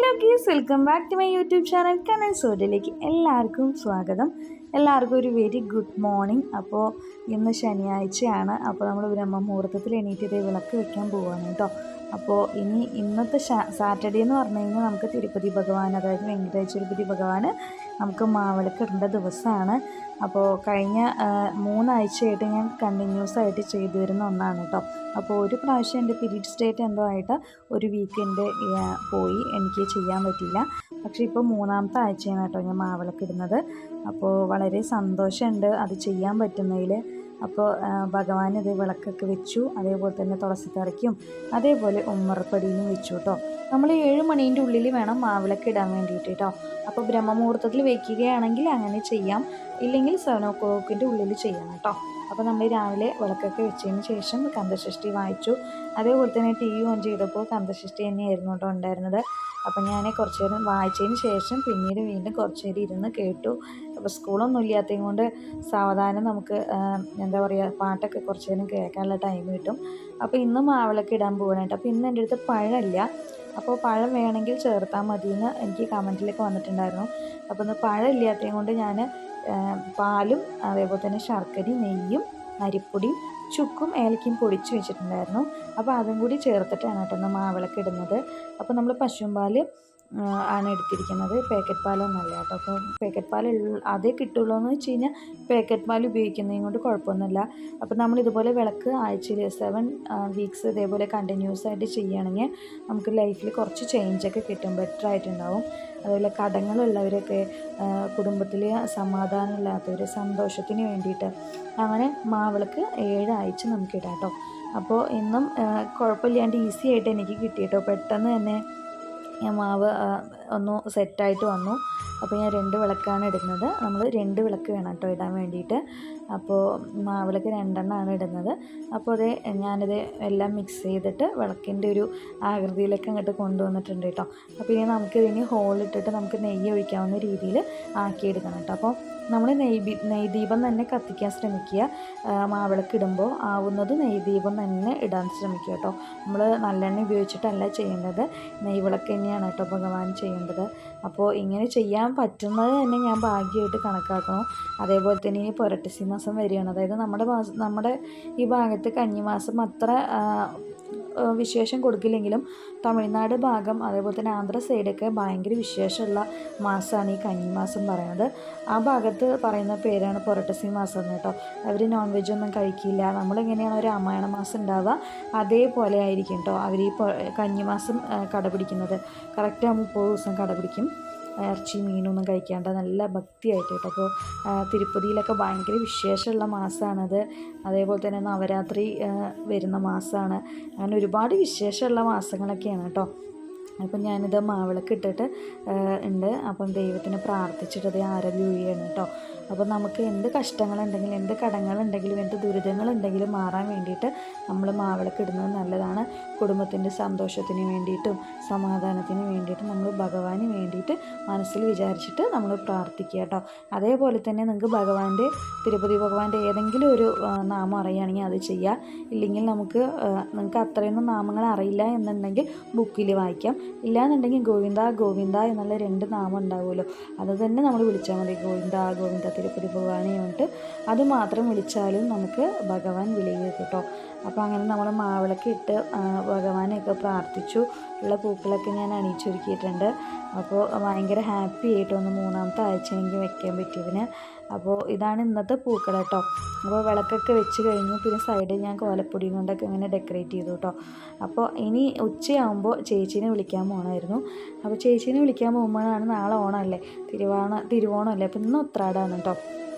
Hello guys, welcome back to my YouTube channel Kannan സോഡിലേക്ക് എല്ലാവർക്കും സ്വാഗതം. എല്ലാവർക്കും ഒരു വെരി ഗുഡ് മോർണിംഗ്. അപ്പോൾ ഇന്ന് ശനിയാഴ്ചയാണ്. അപ്പോൾ നമ്മൾ ബ്രഹ്മമുഹൂർത്തത്തിൽ എണീറ്റ് വിളക്ക് വെക്കാൻ പോവുകയാണ് കേട്ടോ. അപ്പോൾ ഇന്നത്തെ സാറ്റർഡേ എന്ന് പറഞ്ഞു കഴിഞ്ഞാൽ നമുക്ക് തിരുപ്പതി ഭഗവാൻ, അതായത് വെങ്കടേശ്വരപതി ഭഗവാൻ നമുക്ക് മാവിളക്ക് ഇടേണ്ട ദിവസമാണ്. അപ്പോൾ കഴിഞ്ഞ 3 ആഴ്ചയായിട്ട് ഞാൻ കണ്ടിന്യൂസ് ആയിട്ട് ചെയ്തു വരുന്ന ഒന്നാണ് കേട്ടോ. അപ്പോൾ ഒരു പ്രാവശ്യം എൻ്റെ പീരീഡ്സ് ഡേറ്റ് എന്തോ ആയിട്ട് ഒരു വീക്കെൻഡ് പോയി, എനിക്ക് ചെയ്യാൻ പറ്റിയില്ല. പക്ഷേ ഇപ്പോൾ 3ാമത്തെ ആഴ്ചയാണ് കേട്ടോ ഞാൻ മാവിളക്ക് ഇടുന്നത്. അപ്പോൾ വളരെ സന്തോഷമുണ്ട് അത് ചെയ്യാൻ പറ്റുന്നതിൽ. അപ്പോൾ ഭഗവാൻ ഇത് വിളക്കൊക്കെ വെച്ചു, അതേപോലെ തന്നെ തുളസിക്കറിക്കും അതേപോലെ ഉമ്മറപ്പടിയിലും വെച്ചു കേട്ടോ. നമ്മൾ 7 മണീൻ്റെ ഉള്ളിൽ വേണം മാവിളക്ക് ഇടാൻ വേണ്ടിയിട്ട് കേട്ടോ. അപ്പോൾ ബ്രഹ്മമുഹൂർത്തത്തിൽ വയ്ക്കുകയാണെങ്കിൽ അങ്ങനെ ചെയ്യാം, ഇല്ലെങ്കിൽ 7 o'clockൻ്റെ ഉള്ളിൽ ചെയ്യണം കേട്ടോ. അപ്പോൾ നമ്മൾ രാവിലെ വിളക്കൊക്കെ വെച്ചതിന് ശേഷം കന്തഷഷ്ടി വായിച്ചു. അതേപോലെ തന്നെ ടി വി ഓൺ ചെയ്തപ്പോൾ കന്തഷഷ്ടി തന്നെയായിരുന്നു കേട്ടോ ഉണ്ടായിരുന്നത്. അപ്പോൾ ഞാൻ കുറച്ച് നേരം വായിച്ചതിന് ശേഷം പിന്നീട് വീണ്ടും കുറച്ച് നേരം ഇരുന്ന് കേട്ടു. അപ്പോൾ സ്കൂളൊന്നും ഇല്ലാത്തതും കൊണ്ട് സാവധാനം നമുക്ക് എന്താ പറയുക, പാട്ടൊക്കെ കുറച്ച് നേരം കേൾക്കാനുള്ള ടൈം കിട്ടും. അപ്പോൾ ഇന്ന് മാവിളക്ക് ഇടാൻ പോകാനായിട്ട്. അപ്പോൾ ഇന്ന് എൻ്റെ അടുത്ത് പഴമില്ല, അപ്പോൾ പഴം വേണമെങ്കിൽ ചേർത്താൽ മതിയെന്ന് എനിക്ക് കമൻറ്റിലൊക്കെ വന്നിട്ടുണ്ടായിരുന്നു. അപ്പോൾ ഇന്ന് പഴം ഇല്ലാത്തതും കൊണ്ട് ഞാൻ പാലും അതേപോലെ തന്നെ ശർക്കരയും നെയ്യും അരിപ്പൊടിയും ചുക്കും ഏലക്കയും പൊടിച്ച് വെച്ചിട്ടുണ്ടായിരുന്നു. അപ്പോൾ അതും കൂടി ചേർത്തിട്ടാണ് കേട്ടോ ഇന്ന് മാവിളക്ക് ഇടുന്നത്. അപ്പോൾ നമ്മൾ പശുവും പാല് ആണ് എടുത്തിരിക്കുന്നത്, പാക്കറ്റ് പാലൊന്നുമല്ല കേട്ടോ. അപ്പോൾ പാക്കറ്റ് പാൽ അതേ കിട്ടുള്ളൂ എന്ന് വെച്ച് കഴിഞ്ഞാൽ പാക്കറ്റ് പാൽ ഉപയോഗിക്കുന്നതും കൊണ്ട് കുഴപ്പമൊന്നുമില്ല. അപ്പോൾ നമ്മൾ ഇതുപോലെ വിളക്ക് ആഴ്ചയിൽ 7 വീക്സ് ഇതേപോലെ കണ്ടിന്യൂസ് ആയിട്ട് ചെയ്യുകയാണെങ്കിൽ നമുക്ക് ലൈഫിൽ കുറച്ച് ചേഞ്ചൊക്കെ കിട്ടും, ബെറ്റർ ആയിട്ടുണ്ടാവും. അതുപോലെ കടങ്ങളുള്ളവരൊക്കെ, കുടുംബത്തിൽ സമാധാനമില്ലാത്തവർ, സന്തോഷത്തിന് വേണ്ടിയിട്ട് അങ്ങനെ മാവിളക്ക് 7 ആഴ്ച നമുക്കിടാം കേട്ടോ. അപ്പോൾ ഇന്നും കുഴപ്പമില്ലാണ്ട് ഈസി ആയിട്ട് എനിക്ക് കിട്ടി കേട്ടോ. പെട്ടെന്ന് തന്നെ ഞാൻ മാവ് ഒന്ന് സെറ്റായിട്ട് വന്നു. അപ്പോൾ ഞാൻ 2 വിളക്കാണ് ഇടുന്നത്. നമ്മൾ 2 വിളക്ക് വേണം കേട്ടോ ഇടാൻ വേണ്ടിയിട്ട്. അപ്പോൾ മാവിളക്ക് 2 എണ്ണമാണ് ഇടുന്നത്. അപ്പോൾ ഞാനിത് എല്ലാം മിക്സ് ചെയ്തിട്ട് വിളക്കിൻ്റെ ഒരു ആകൃതിയിലൊക്കെ അങ്ങോട്ട് കൊണ്ടുവന്നിട്ടുണ്ട് കേട്ടോ. അപ്പോൾ ഇനി നമുക്കിതിന് ഹോളിട്ടിട്ട് നമുക്ക് നെയ്യ് ഒഴിക്കാവുന്ന രീതിയിൽ ആക്കിയെടുക്കണം കേട്ടോ. അപ്പോൾ നമ്മൾ നെയ്ദീപം തന്നെ കത്തിക്കാൻ ശ്രമിക്കുക. മാവിളക്ക് ഇടുമ്പോൾ ആവുന്നത് നെയ്ദീപം തന്നെ ഇടാൻ ശ്രമിക്കുക കേട്ടോ. നമ്മൾ നല്ലെണ്ണ ഉപയോഗിച്ചിട്ടല്ല ചെയ്യേണ്ടത്, നെയ്വിളക്ക് തന്നെയാണ് കേട്ടോ ഭഗവാൻ ചെയ്യേണ്ടത്. അപ്പോൾ ഇങ്ങനെ ചെയ്യാൻ പറ്റുന്നത് തന്നെ ഞാൻ ഭാഗ്യമായിട്ട് കണക്കാക്കണം. അതേപോലെ തന്നെ ഇനി പുരട്ടസി മാസം വരികയാണ്. അതായത് നമ്മുടെ ഈ ഭാഗത്ത് കന്നിമാസം അത്ര വിശേഷം കൊടുക്കില്ലെങ്കിലും തമിഴ്നാട് ഭാഗം അതേപോലെ തന്നെ ആന്ധ്ര സൈഡൊക്കെ ഭയങ്കര വിശേഷമുള്ള മാസമാണ് ഈ കന്നിമാസം പറയുന്നത്. ആ ഭാഗത്ത് പറയുന്ന പേരാണ് പുരട്ടസി മാസം കേട്ടോ. അവർ നോൺ വെജ് ഒന്നും കഴിക്കില്ല. നമ്മളെങ്ങനെയാണ് ഒരു രാമായണ മാസം ഉണ്ടാവുക അതേപോലെ ആയിരിക്കും കേട്ടോ അവർ ഈ കന്നിമാസം കടപിടിക്കുന്നത്. കറക്റ്റ് 30 ദിവസം കടപിടിക്കും, ഇറച്ചി മീനൊന്നും കഴിക്കാണ്ട് നല്ല ഭക്തിയായിട്ട് കേട്ടോ. അപ്പോൾ തിരുപ്പതിയിലൊക്കെ ഭയങ്കര വിശേഷമുള്ള മാസമാണത്. അതേപോലെ തന്നെ നവരാത്രി വരുന്ന മാസമാണ്. അങ്ങനെ ഒരുപാട് വിശേഷമുള്ള മാസങ്ങളൊക്കെയാണ് കേട്ടോ. അപ്പം ഞാനിത് മാവിളക്ക് ഇട്ടിട്ട് ഉണ്ട്. അപ്പം ദൈവത്തിന് പ്രാർത്ഥിച്ചിട്ടത് ആരതി ഒഴിയാണ് കേട്ടോ. അപ്പോൾ നമുക്ക് എന്ത് കഷ്ടങ്ങളുണ്ടെങ്കിലും, എന്ത് കടങ്ങളുണ്ടെങ്കിലും, എന്ത് ദുരിതങ്ങളുണ്ടെങ്കിലും മാറാൻ വേണ്ടിയിട്ട് നമ്മൾ മാവിളക്ക് ഇടുന്നത് നല്ലതാണ്. കുടുംബത്തിൻ്റെ സന്തോഷത്തിന് വേണ്ടിയിട്ടും സമാധാനത്തിന് വേണ്ടിയിട്ടും നമ്മൾ ഭഗവാന് വേണ്ടിയിട്ട് മനസ്സിൽ വിചാരിച്ചിട്ട് നമ്മൾ പ്രാർത്ഥിക്കുക കേട്ടോ. അതേപോലെ തന്നെ നിങ്ങൾക്ക് തിരുപ്പതി ഭഗവാന്റെ ഏതെങ്കിലും ഒരു നാമം അറിയുകയാണെങ്കിൽ അത് ചെയ്യുക. ഇല്ലെങ്കിൽ നിങ്ങൾക്ക് അത്രയൊന്നും നാമങ്ങൾ അറിയില്ല എന്നുണ്ടെങ്കിൽ ബുക്കിൽ വായിക്കാം. ഇല്ലയെന്നുണ്ടെങ്കിൽ ഗോവിന്ദ ഗോവിന്ദ എന്നുള്ള 2 നാമം ഉണ്ടാവുമല്ലോ, അത് തന്നെ നമ്മൾ വിളിച്ചാൽ മതി. ഗോവിന്ദ ഗോവിന്ദ തിരുപ്പതി ഭഗവാനെ പറഞ്ഞിട്ട് അത് മാത്രം വിളിച്ചാലും നമുക്ക് ഭഗവാൻ വിളിക്കും കേട്ടോ. അപ്പോൾ അങ്ങനെ നമ്മൾ മാവിളക്ക് ഇട്ട് ഭഗവാനെയൊക്കെ പ്രാർത്ഥിച്ചു. ഉള്ള പൂക്കളൊക്കെ ഞാൻ അണിയിച്ചൊരുക്കിയിട്ടുണ്ട്. അപ്പോൾ ഭയങ്കര ഹാപ്പി ആയിട്ട് 3ാമത്തെ ആഴ്ച എനിക്ക് വെക്കാൻ പറ്റിയതിന്. അപ്പോൾ ഇതാണ് ഇന്നത്തെ പൂക്കൾ കേട്ടോ. അപ്പോൾ വിളക്കൊക്കെ വെച്ച് കഴിഞ്ഞു. പിന്നെ സൈഡിൽ ഞാൻ കോലപ്പൊടിയും കൊണ്ടൊക്കെ ഇങ്ങനെ ഡെക്കറേറ്റ് ചെയ്തു കേട്ടോ. അപ്പോൾ ഇനി ഉച്ചയാകുമ്പോൾ ചേച്ചീനെ വിളിക്കാൻ പോകണമായിരുന്നു. അപ്പോൾ ചേച്ചീനെ വിളിക്കാൻ പോകുമ്പോഴാണ് നാളെ ഓണമല്ലേ, തിരുവോണമല്ലേ. അപ്പോൾ ഇന്ന് ഉത്രാടാണ് കേട്ടോ.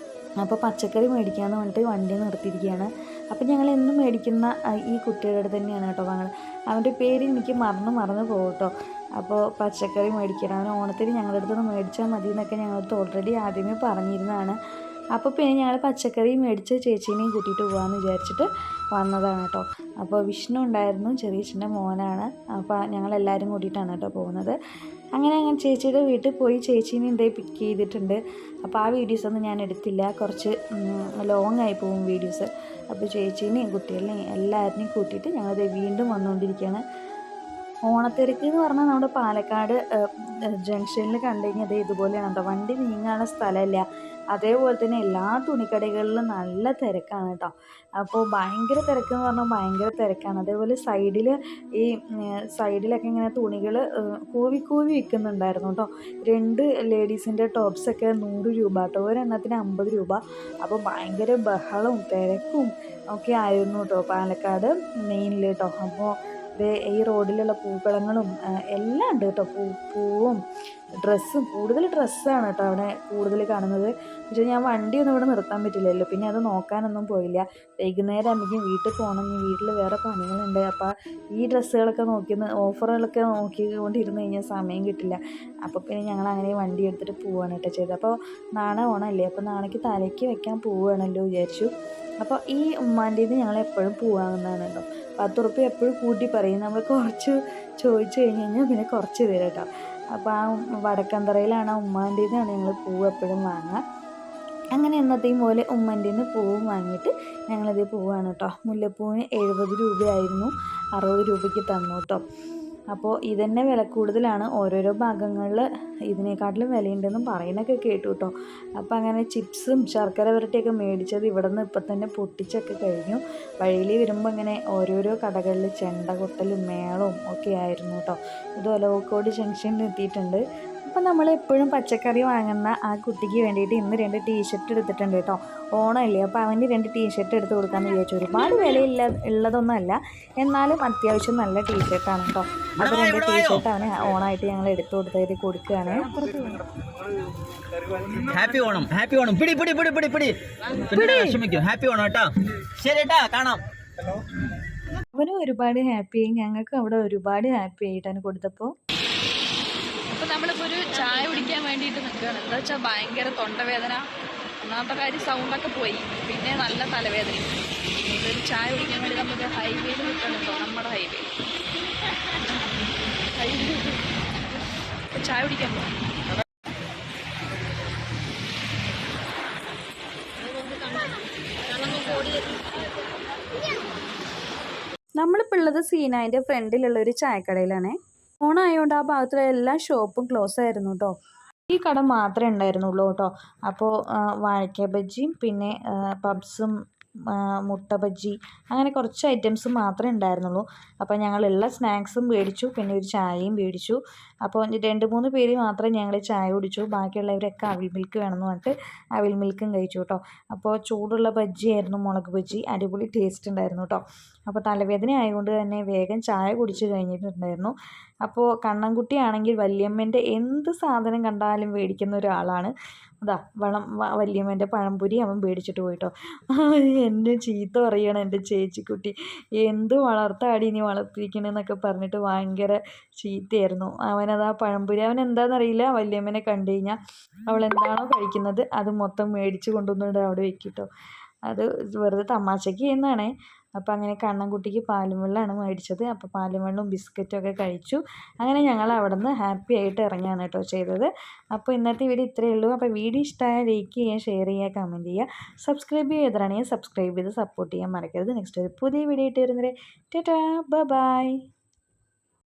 അപ്പോൾ പച്ചക്കറി മേടിക്കാമെന്ന് പറഞ്ഞിട്ട് വണ്ടി നിർത്തിയിരിക്കുകയാണ്. അപ്പോൾ ഞങ്ങൾ എന്നും മേടിക്കുന്ന ഈ കുട്ടിയുടെ അടുത്ത് തന്നെയാണ് കേട്ടോ അവൻ്റെ പേര് എനിക്ക് മറന്ന് പോകും കേട്ടോ. അപ്പോൾ പച്ചക്കറി മേടിക്കണം, അവന് ഓണത്തിന് ഞങ്ങളുടെ അടുത്ത് മേടിച്ചാൽ മതി എന്നൊക്കെ ഞങ്ങളടുത്ത് ഓൾറെഡി ആദ്യമേ പറഞ്ഞിരുന്നതാണ്. അപ്പോൾ പിന്നെ ഞങ്ങൾ പച്ചക്കറി മേടിച്ച് ചേച്ചീനെയും കൂട്ടിയിട്ട് പോകാമെന്ന് വിചാരിച്ചിട്ട് വന്നതാണ് കേട്ടോ. അപ്പോൾ വിഷ്ണു ഉണ്ടായിരുന്നു, ചെറിയച്ഛൻ്റെ മോനാണ്. അപ്പോൾ ഞങ്ങളെല്ലാവരും കൂടിയിട്ടാണ് കേട്ടോ പോകുന്നത്. അങ്ങനെ ചേച്ചിയുടെ വീട്ടിൽ പോയി ചേച്ചീനെ പിക്ക് ചെയ്തിട്ടുണ്ട്. അപ്പോൾ ആ വീഡിയോസൊന്നും ഞാൻ എടുത്തില്ല, കുറച്ച് ലോങ് ആയി പോകും വീഡിയോസ്. അപ്പോൾ ചേച്ചീനെയും കുട്ടികളെയും എല്ലാവരെയും കൂട്ടിയിട്ട് ഞങ്ങളത് വീണ്ടും വന്നുകൊണ്ടിരിക്കുകയാണ്. ഓണത്തിരക്ക് എന്ന് പറഞ്ഞാൽ നമ്മുടെ പാലക്കാട് ജംഗ്ഷനിൽ കണ്ടു കഴിഞ്ഞാൽ അത് ഇതുപോലെയാണ് കേട്ടോ, വണ്ടി നീങ്ങാനുള്ള സ്ഥലമില്ല. അതേപോലെ തന്നെ എല്ലാ തുണിക്കടകളിലും നല്ല തിരക്കാണ് കേട്ടോ. അപ്പോൾ ഭയങ്കര തിരക്കെന്ന് പറഞ്ഞാൽ ഭയങ്കര തിരക്കാണ്. അതേപോലെ സൈഡിൽ ഈ സൈഡിലൊക്കെ ഇങ്ങനെ തുണികൾ കൂവി കൂവി വിൽക്കുന്നുണ്ടായിരുന്നു കേട്ടോ. 2 ലേഡീസിൻ്റെ ടോപ്സൊക്കെ 100 രൂപ കേട്ടോ, ഒരെണ്ണത്തിന് 50 രൂപ. അപ്പോൾ ഭയങ്കര ബഹളവും തിരക്കും ഒക്കെ ആയിരുന്നു കേട്ടോ പാലക്കാട് മെയിനിൽ കേട്ടോ. അപ്പോൾ ഈ റോഡിലുള്ള പൂക്കളങ്ങളും എല്ലാം ഉണ്ട് കേട്ടോ. പൂവും ഡ്രസ്സും, കൂടുതൽ ഡ്രസ്സാണ് കേട്ടോ അവിടെ കൂടുതൽ കാണുന്നത്. പക്ഷേ ഞാൻ വണ്ടിയൊന്നും ഇവിടെ നിർത്താൻ പറ്റില്ലല്ലോ, പിന്നെ അത് നോക്കാനൊന്നും പോയില്ല. വൈകുന്നേരം ആകുമ്പോഴേക്കും വീട്ടിൽ പോകണം, വീട്ടിൽ വേറെ പണികളുണ്ട്. അപ്പോൾ ഈ ഡ്രസ്സുകളൊക്കെ ഓഫറുകളൊക്കെ നോക്കിക്കൊണ്ടിരുന്ന് കഴിഞ്ഞാൽ സമയം കിട്ടില്ല. അപ്പോൾ പിന്നെ ഞങ്ങൾ അങ്ങനെ വണ്ടി എടുത്തിട്ട് പോവുകയാണ് കേട്ടോ ചെയ്തത്. അപ്പോൾ നാളെ ഓണമല്ലേ, അപ്പോൾ നാളേക്ക് തലയ്ക്ക് വെക്കാൻ പോവുകയാണല്ലോ വിചാരിച്ചു. അപ്പോൾ ഈ ഉമ്മാൻ്റെ ഞങ്ങൾ എപ്പോഴും പോവാകുന്നതാണ് കേട്ടോ. 10 റുപ്യ എപ്പോഴും കൂട്ടി പറയും, നമ്മൾ കുറച്ച് ചോദിച്ചു കഴിഞ്ഞ് കഴിഞ്ഞാൽ പിന്നെ കുറച്ച് തരും കേട്ടോ. അപ്പോൾ ആ വടക്കന്തറയിലാണ് ആ ഉമ്മാൻ്റെ ഞങ്ങൾ പൂവ് എപ്പോഴും വാങ്ങുക. അങ്ങനെ എന്നത്തെയും പോലെ ഉമ്മൻ്റെ നിന്ന് പൂവും വാങ്ങിയിട്ട് ഞങ്ങളിത് പോവുകയാണ് കേട്ടോ. മുല്ലപ്പൂവിന് 70 രൂപയായിരുന്നു, 60 രൂപയ്ക്ക് തന്നു കേട്ടോ. അപ്പോൾ ഇതന്നെ വില കൂടുതലാണ്, ഓരോരോ ഭാഗങ്ങളിൽ ഇതിനേക്കാട്ടിലും വിലയുണ്ടെന്നും പറയുന്നൊക്കെ കേട്ടു കേട്ടോ. അപ്പോൾ അങ്ങനെ ചിപ്സും ശർക്കര വരട്ടിയൊക്കെ മേടിച്ചത് ഇവിടെ നിന്ന് ഇപ്പം തന്നെ പൊട്ടിച്ചൊക്കെ കഴിഞ്ഞു. വഴിയിൽ വരുമ്പോൾ ഇങ്ങനെ ഓരോരോ കടകളിൽ ചെണ്ട കൊട്ടലും മേളവും ഒക്കെ ആയിരുന്നു കേട്ടോ. ഇത് ഒലവക്കോട് ജംഗ്ഷനിൽ എത്തിയിട്ടുണ്ട്. അപ്പം നമ്മളെപ്പോഴും പച്ചക്കറി വാങ്ങുന്ന ആ കുട്ടിക്ക് വേണ്ടിയിട്ട് ഇന്ന് 2 ടീഷർട്ട് എടുത്തിട്ടുണ്ട് കേട്ടോ. ഓണമല്ലേ, അപ്പോൾ അവന് 2 ടീഷർട്ട് എടുത്ത് കൊടുക്കാമെന്ന് വിചാരിച്ചു. ഒരുപാട് ഉള്ളതൊന്നുമല്ല, എന്നാലും അത്യാവശ്യം നല്ല ടീഷർട്ടാണ് കേട്ടോ. അപ്പോൾ 2 ടീഷർട്ട് അവന് ഓണമായിട്ട് ഞങ്ങൾ എടുത്തു കൊടുത്തിട്ട് കൊടുക്കുകയാണ്. Happy Onam, happy Onam. പിടി പിടി പിടി പിടി പിടി വിഷമിക്കും. ഹാപ്പി ഓണം കേട്ടോ. ശരി കേട്ടോ, കാണാം. അവനും ഒരുപാട് ഹാപ്പിയായി, ഞങ്ങൾക്ക് അവിടെ ഒരുപാട് ഹാപ്പി ആയിട്ടാണ് കൊടുത്തപ്പോൾ. അപ്പോൾ നമ്മളിപ്പോൾ ഒരു ചായ കുടിക്കാൻ വേണ്ടിയിട്ട് നിൽക്കുകയാണ്. എന്താ വെച്ചാൽ ഭയങ്കര തൊണ്ടവേദന, ഒന്നാമത്തെ കാര്യം സൗണ്ടൊക്കെ പോയി, പിന്നെ നല്ല തലവേദന. ഒരു ചായ കുടിക്കാൻ വേണ്ടി നമുക്ക് ഹൈവേയിൽ നിൽക്കണുണ്ടോ, നമ്മുടെ ഹൈവേയിൽ ചായ കുടിക്കാൻ പോകും. നമ്മളിപ്പോൾ ഉള്ളത് സീനായിൻ്റെ ഫ്രണ്ടിലുള്ള ഒരു ചായക്കടയിലാണേ. ഓണമായതുകൊണ്ട് ആ ഭാഗത്തുള്ള എല്ലാ ഷോപ്പും ക്ലോസ് ആയിരുന്നു കേട്ടോ. ഈ കട മാത്രമേ ഉണ്ടായിരുന്നുള്ളൂ കേട്ടോ. അപ്പോൾ വാഴയ്ക്ക ബജ്ജിയും പിന്നെ പബ്സും മുട്ട ബജ്ജി അങ്ങനെ കുറച്ച് ഐറ്റംസ് മാത്രമേ ഉണ്ടായിരുന്നുള്ളൂ. അപ്പോൾ ഞങ്ങളുള്ള സ്നാക്സും മേടിച്ചു, പിന്നെ ഒരു ചായയും മേടിച്ചു. അപ്പോൾ 2-3 പേര് മാത്രമേ ഞങ്ങൾ ചായ കുടിച്ചു, ബാക്കിയുള്ളവരൊക്കെ അവിൽ മിൽക്ക് വേണമെന്ന് പറഞ്ഞിട്ട് അവിൽ മിൽക്കും കഴിച്ചു കേട്ടോ. അപ്പോൾ ചൂടുള്ള ബജ്ജിയായിരുന്നു, മുളക് ബജ്ജി, അടിപൊളി ടേസ്റ്റ് ഉണ്ടായിരുന്നു കേട്ടോ. അപ്പോൾ തലവേദന ആയതുകൊണ്ട് തന്നെ വേഗം ചായ കുടിച്ച് കഴിഞ്ഞിട്ടുണ്ടായിരുന്നു. അപ്പോൾ കണ്ണൻകുട്ടിയാണെങ്കിൽ വല്യമ്മേൻ്റെ എന്ത് സാധനം കണ്ടാലും മേടിക്കുന്ന ഒരാളാണ്. അതാ വല്യമ്മേൻ്റെ പഴംപൊരി അവൻ മേടിച്ചിട്ട് പോയിട്ടോ. എന്നെ ചീത്ത പറയണം എൻ്റെ ചേച്ചിക്കുട്ടി, എന്ത് വളർത്താടി നീ വളർത്തിയിരിക്കണമെന്നൊക്കെ പറഞ്ഞിട്ട് ഭയങ്കര ചീത്തയായിരുന്നു. അവനത് ആ പഴംപൊരി, അവൻ എന്താണെന്നറിയില്ല, വല്യമ്മനെ കണ്ടു കഴിഞ്ഞാൽ അവൾ എന്താണോ കഴിക്കുന്നത് അത് മൊത്തം മേടിച്ച് കൊണ്ടുവന്നിട്ട് അവിടെ വെക്കിട്ടോ. അത് വെറുതെ തമാശയ്ക്ക് ചെയ്യുന്നതാണേ. അപ്പോൾ അങ്ങനെ കണ്ണൻകുട്ടിക്ക് പാലും വെള്ളമാണ് മേടിച്ചത്. അപ്പോൾ പാലും വെള്ളവും ബിസ്ക്കറ്റും ഒക്കെ കഴിച്ചു. അങ്ങനെ ഞങ്ങൾ അവിടെ നിന്ന് ഹാപ്പി ആയിട്ട് ഇറങ്ങിയാണ് കേട്ടോ ചെയ്തത്. അപ്പോൾ ഇന്നത്തെ വീഡിയോ ഇത്രയേ ഉള്ളൂ. അപ്പോൾ വീഡിയോ ഇഷ്ടമായാൽ ലൈക്ക് ചെയ്യുക, ഷെയർ ചെയ്യുക, കമൻറ്റ് ചെയ്യുക, സബ്സ്ക്രൈബ് ചെയ്തതാണെങ്കിൽ സബ്സ്ക്രൈബ് ചെയ്ത് സപ്പോർട്ട് ചെയ്യാൻ മറക്കരുത്. നെക്സ്റ്റ് ഒരു പുതിയ വീഡിയോ ഇട്ട് വരുന്നത്. ടാറ്റാ, ബൈ.